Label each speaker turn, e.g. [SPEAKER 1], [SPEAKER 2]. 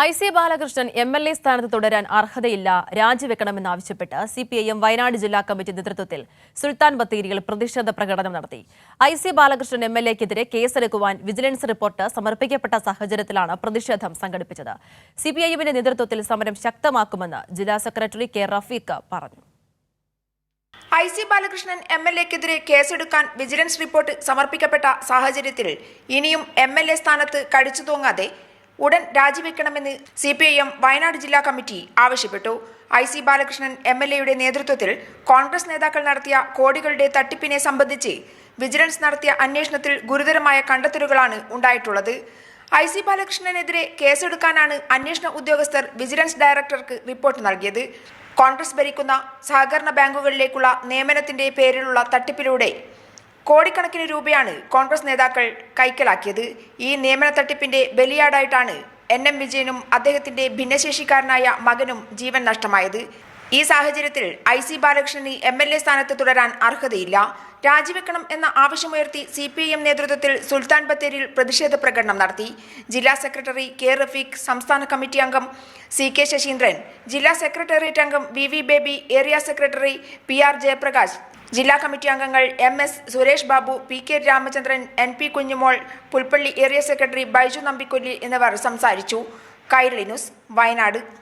[SPEAKER 1] IC Balakrishnan MLA സ്ഥാനത്ത് തുടരാൻ അർഹതയില്ല, രാജിവെക്കണമെന്നാവശ്യപ്പെട്ട് CPIM Wayanad ജില്ലാ കമ്മിറ്റി നേതൃത്വത്തിൽ സുൽത്താൻ ബത്തേരിയിൽ പ്രതിഷേധ പ്രകടനം നടത്തി. IC ബാലകൃഷ്ണൻ MLAക്കെതിരെ കേസെടുക്കുവാൻ വിജിലൻസ് റിപ്പോർട്ട് സമർപ്പിക്കപ്പെട്ട സാഹചര്യത്തിലാണ് പ്രതിഷേധം സംഘടിപ്പിച്ചത്. CPIMന്റെ നേതൃത്വത്തിൽ സമരം ശക്തമാക്കുമെന്ന് ജില്ലാ സെക്രട്ടറി കെ റഫീഖ് പറഞ്ഞു.
[SPEAKER 2] IC ബാലകൃഷ്ണൻ MLAക്കെതിരെ കേസെടുക്കാൻ വിജിലൻസ് റിപ്പോർട്ട് സമർപ്പിക്കപ്പെട്ട സാഹചര്യത്തിൽ ഇനിയും MLA സ്ഥാനത്ത് കടിച്ചു തൂങ്ങാതെ ഉടൻ രാജിവെക്കണമെന്ന് CPIM വയനാട് ജില്ലാ കമ്മിറ്റി ആവശ്യപ്പെട്ടു. IC ബാലകൃഷ്ണൻ MLAയുടെ നേതൃത്വത്തിൽ കോൺഗ്രസ് നേതാക്കൾ നടത്തിയ കോടികളുടെ തട്ടിപ്പിനെ സംബന്ധിച്ച് വിജിലൻസ് നടത്തിയ അന്വേഷണത്തിൽ ഗുരുതരമായ കണ്ടെത്തലുകളാണ് ഉണ്ടായിട്ടുള്ളത്. IC ബാലകൃഷ്ണനെതിരെ കേസെടുക്കാനാണ് അന്വേഷണ ഉദ്യോഗസ്ഥർ വിജിലൻസ് ഡയറക്ടർക്ക് റിപ്പോർട്ട് നൽകിയത്. കോൺഗ്രസ് ഭരിക്കുന്ന സഹകരണ ബാങ്കുകളിലേക്കുള്ള നിയമനത്തിന്റെ പേരിലുള്ള തട്ടിപ്പിലൂടെ കോടിക്കണക്കിന് രൂപയാണ് കോൺഗ്രസ് നേതാക്കൾ കൈക്കലാക്കിയത്. ഈ നിയമന തട്ടിപ്പിന്റെ ബലിയാടായിട്ടാണ് NM വിജയനും അദ്ദേഹത്തിന്റെ ഭിന്നശേഷിക്കാരനായ മകനും ജീവൻ നഷ്ടമായത്. ഈ സാഹചര്യത്തിൽ IC ബാലകൃഷ്ണന് MLA സ്ഥാനത്ത് തുടരാൻ അർഹതയില്ല, രാജിവെക്കണം എന്ന ആവശ്യമുയർത്തി CPIM നേതൃത്വത്തിൽ സുൽത്താൻ ബത്തേരിയിൽ പ്രതിഷേധ പ്രകടനം നടത്തി. ജില്ലാ സെക്രട്ടറി കെ റഫീഖ്, സംസ്ഥാന കമ്മിറ്റി അംഗം CK ശശീന്ദ്രൻ, ജില്ലാ സെക്രട്ടേറിയറ്റ് അംഗം VV baby, area secretary PR Jayaprakash, ജില്ലാ കമ്മിറ്റി അംഗങ്ങൾ MS Suresh Babu, PK Ramachandran, NP കുഞ്ഞുമോൾ, പുൽപ്പള്ളി ഏരിയ സെക്രട്ടറി ബൈജു നമ്പിക്കൊല്ലി എന്നിവർ സംസാരിച്ചു. കൈരളി ന്യൂസ്, വയനാട്.